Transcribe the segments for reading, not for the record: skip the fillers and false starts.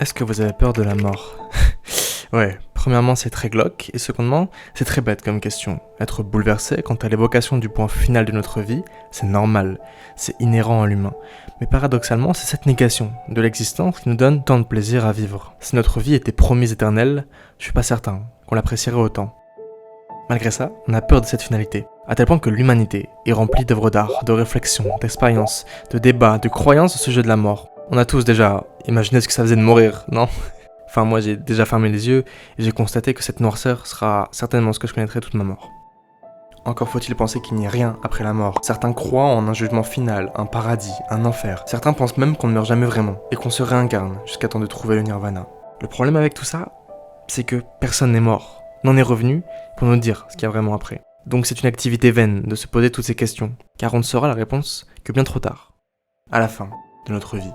Est-ce que vous avez peur de la mort? Ouais, premièrement c'est très glauque, et secondement, c'est très bête comme question. Être bouleversé quant à l'évocation du point final de notre vie, c'est normal, c'est inhérent à l'humain. Mais paradoxalement, c'est cette négation de l'existence qui nous donne tant de plaisir à vivre. Si notre vie était promise éternelle, je suis pas certain qu'on l'apprécierait autant. Malgré ça, on a peur de cette finalité, à tel point que l'humanité est remplie d'œuvres d'art, de réflexions, d'expériences, de débats, de croyances au sujet de la mort. On a tous déjà imaginé ce que ça faisait de mourir, non? Enfin, moi j'ai déjà fermé les yeux et j'ai constaté que cette noirceur sera certainement ce que je connaîtrai toute ma mort. Encore faut-il penser qu'il n'y ait rien après la mort. Certains croient en un jugement final, un paradis, un enfer. Certains pensent même qu'on ne meurt jamais vraiment et qu'on se réincarne jusqu'à temps de trouver le nirvana. Le problème avec tout ça, c'est que personne n'est mort, n'en est revenu pour nous dire ce qu'il y a vraiment après. Donc c'est une activité vaine de se poser toutes ces questions, car on ne saura la réponse que bien trop tard, à la fin de notre vie.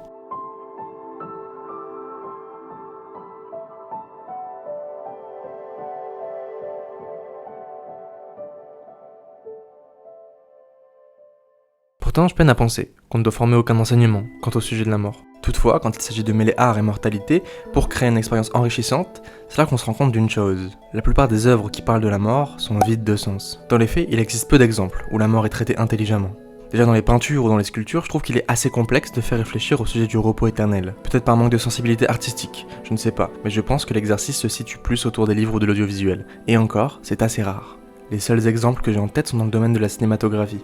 Pourtant, je peine à penser qu'on ne doit former aucun enseignement quant au sujet de la mort. Toutefois, quand il s'agit de mêler art et mortalité pour créer une expérience enrichissante, c'est là qu'on se rend compte d'une chose. La plupart des œuvres qui parlent de la mort sont vides de sens. Dans les faits, il existe peu d'exemples où la mort est traitée intelligemment. Déjà dans les peintures ou dans les sculptures, je trouve qu'il est assez complexe de faire réfléchir au sujet du repos éternel. Peut-être par manque de sensibilité artistique, je ne sais pas, mais je pense que l'exercice se situe plus autour des livres ou de l'audiovisuel. Et encore, c'est assez rare. Les seuls exemples que j'ai en tête sont dans le domaine de la cinématographie.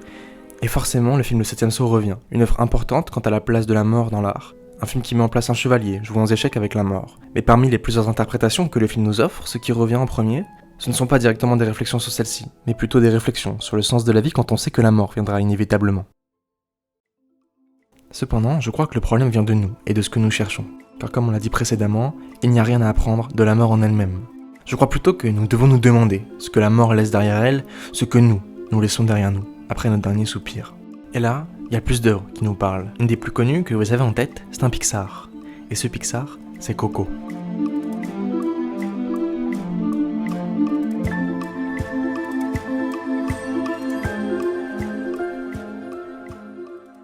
Et forcément, le film Le 7ème Saut revient, une œuvre importante quant à la place de la mort dans l'art. Un film qui met en place un chevalier, jouant aux échecs avec la mort. Mais parmi les plusieurs interprétations que le film nous offre, ce qui revient en premier, ce ne sont pas directement des réflexions sur celle-ci, mais plutôt des réflexions sur le sens de la vie quand on sait que la mort viendra inévitablement. Cependant, je crois que le problème vient de nous, et de ce que nous cherchons. Car comme on l'a dit précédemment, il n'y a rien à apprendre de la mort en elle-même. Je crois plutôt que nous devons nous demander ce que la mort laisse derrière elle, ce que nous laissons derrière nous, après notre dernier soupir. Et là, il y a plus d'œuvres qui nous parlent. Une des plus connues que vous avez en tête, c'est un Pixar. Et ce Pixar, c'est Coco.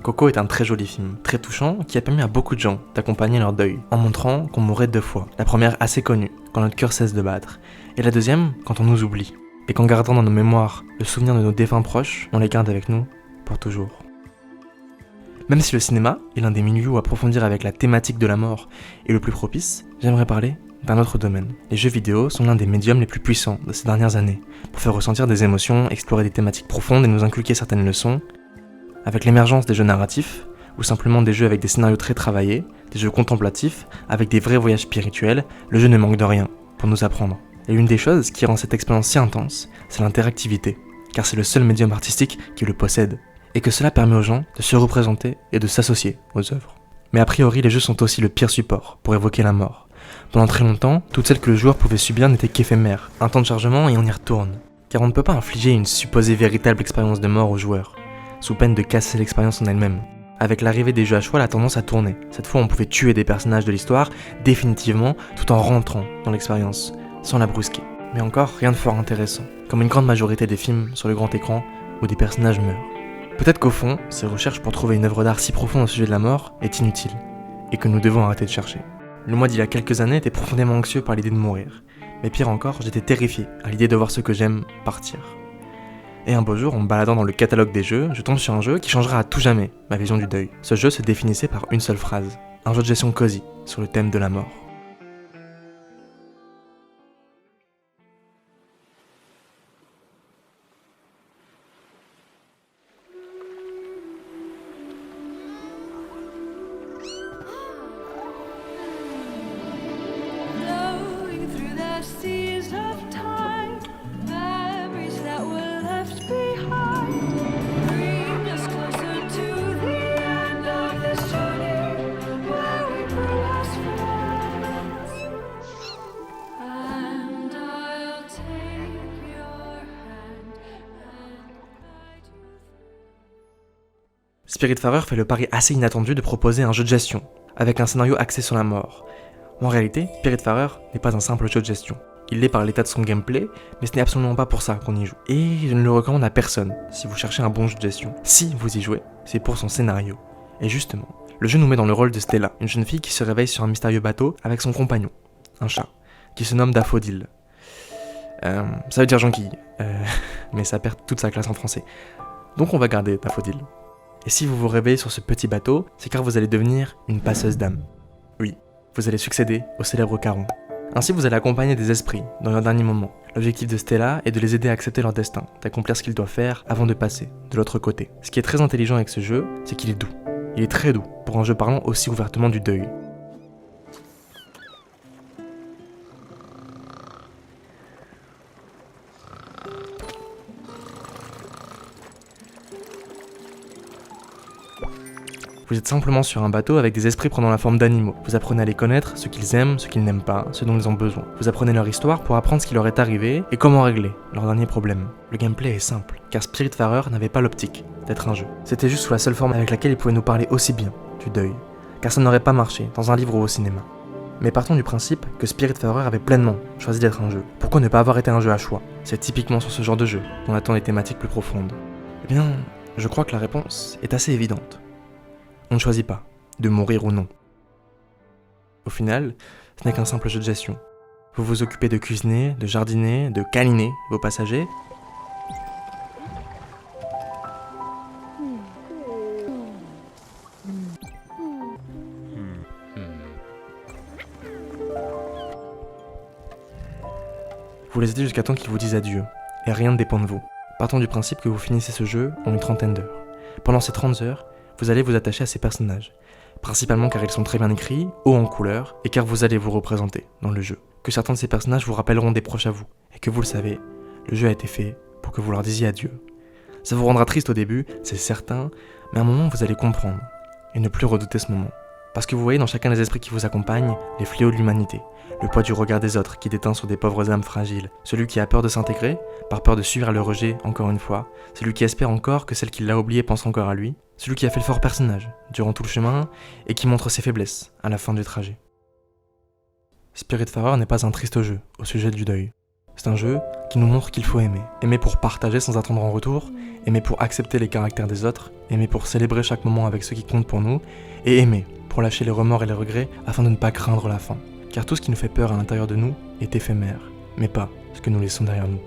Coco est un très joli film, très touchant, qui a permis à beaucoup de gens d'accompagner leur deuil, en montrant qu'on mourrait deux fois. La première assez connue, quand notre cœur cesse de battre, et la deuxième, quand on nous oublie. Et qu'en gardant dans nos mémoires le souvenir de nos défunts proches, on les garde avec nous pour toujours. Même si le cinéma est l'un des milieux où approfondir avec la thématique de la mort est le plus propice, j'aimerais parler d'un autre domaine. Les jeux vidéo sont l'un des médiums les plus puissants de ces dernières années, pour faire ressentir des émotions, explorer des thématiques profondes et nous inculquer certaines leçons. Avec l'émergence des jeux narratifs, ou simplement des jeux avec des scénarios très travaillés, des jeux contemplatifs, avec des vrais voyages spirituels, le jeu ne manque de rien pour nous apprendre. Et l'une des choses qui rend cette expérience si intense, c'est l'interactivité, car c'est le seul médium artistique qui le possède, et que cela permet aux gens de se représenter et de s'associer aux œuvres. Mais a priori, les jeux sont aussi le pire support pour évoquer la mort. Pendant très longtemps, toutes celles que le joueur pouvait subir n'étaient qu'éphémères, un temps de chargement et on y retourne. Car on ne peut pas infliger une supposée véritable expérience de mort aux joueurs, sous peine de casser l'expérience en elle-même. Avec l'arrivée des jeux à choix, la tendance a tourné. Cette fois, on pouvait tuer des personnages de l'histoire définitivement, tout en rentrant dans l'expérience, sans la brusquer. Mais encore, rien de fort intéressant, comme une grande majorité des films sur le grand écran où des personnages meurent. Peut-être qu'au fond, ces recherches pour trouver une œuvre d'art si profonde au sujet de la mort est inutile, et que nous devons arrêter de chercher. Le moi d'il y a quelques années était profondément anxieux par l'idée de mourir, mais pire encore, j'étais terrifié à l'idée de voir ce que j'aime partir. Et un beau jour, en me baladant dans le catalogue des jeux, je tombe sur un jeu qui changera à tout jamais ma vision du deuil. Ce jeu se définissait par une seule phrase, un jeu de gestion cosy sur le thème de la mort. Spiritfarer fait le pari assez inattendu de proposer un jeu de gestion, avec un scénario axé sur la mort. En réalité, Spiritfarer n'est pas un simple jeu de gestion. Il l'est par l'état de son gameplay, mais ce n'est absolument pas pour ça qu'on y joue. Et je ne le recommande à personne si vous cherchez un bon jeu de gestion. Si vous y jouez, c'est pour son scénario. Et justement, Le jeu nous met dans le rôle de Stella, une jeune fille qui se réveille sur un mystérieux bateau avec son compagnon, un chat, qui se nomme Daffodil. Ça veut dire jonquille, mais ça perd toute sa classe en français. Donc on va garder Daffodil. Et si vous vous réveillez sur ce petit bateau, c'est car vous allez devenir une passeuse d'âme. Oui, vous allez succéder au célèbre Charon. Ainsi vous allez accompagner des esprits dans leur dernier moment. L'objectif de Stella est de les aider à accepter leur destin, d'accomplir ce qu'ils doivent faire avant de passer de l'autre côté. Ce qui est très intelligent avec ce jeu, c'est qu'il est doux. Il est très doux pour un jeu parlant aussi ouvertement du deuil. Vous êtes simplement sur un bateau avec des esprits prenant la forme d'animaux. Vous apprenez à les connaître, ce qu'ils aiment, ce qu'ils n'aiment pas, ce dont ils ont besoin. Vous apprenez leur histoire pour apprendre ce qui leur est arrivé et comment régler leurs derniers problèmes. Le gameplay est simple, car Spiritfarer n'avait pas l'optique d'être un jeu. C'était juste sous la seule forme avec laquelle il pouvait nous parler aussi bien du deuil, car ça n'aurait pas marché dans un livre ou au cinéma. Mais partons du principe que Spiritfarer avait pleinement choisi d'être un jeu. Pourquoi ne pas avoir été un jeu à choix? C'est typiquement sur ce genre de jeu qu'on attend des thématiques plus profondes. Eh bien, je crois que la réponse est assez évidente. On ne choisit pas de mourir ou non. Au final, ce n'est qu'un simple jeu de gestion. Vous vous occupez de cuisiner, de jardiner, de câliner vos passagers. Vous les aidez jusqu'à temps qu'ils vous disent adieu, et rien ne dépend de vous. Partons du principe que vous finissez ce jeu en une trentaine d'heures. Pendant ces 30 heures, vous allez vous attacher à ces personnages, principalement car ils sont très bien écrits, hauts en couleurs, et car vous allez vous représenter dans le jeu. Que certains de ces personnages vous rappelleront des proches à vous, et que vous le savez, le jeu a été fait pour que vous leur disiez adieu. Ça vous rendra triste au début, c'est certain, mais à un moment vous allez comprendre, et ne plus redouter ce moment. Parce que vous voyez dans chacun des esprits qui vous accompagnent les fléaux de l'humanité, le poids du regard des autres qui déteint sur des pauvres âmes fragiles, celui qui a peur de s'intégrer, par peur de subir le rejet encore une fois, celui qui espère encore que celle qui l'a oublié pense encore à lui, celui qui a fait le fort personnage durant tout le chemin et qui montre ses faiblesses à la fin du trajet. Spiritfarer n'est pas un triste jeu au sujet du deuil. C'est un jeu qui nous montre qu'il faut aimer. Aimer pour partager sans attendre en retour, aimer pour accepter les caractères des autres, aimer pour célébrer chaque moment avec ceux qui comptent pour nous, et aimer pour lâcher les remords et les regrets afin de ne pas craindre la fin. Car tout ce qui nous fait peur à l'intérieur de nous est éphémère, mais pas ce que nous laissons derrière nous.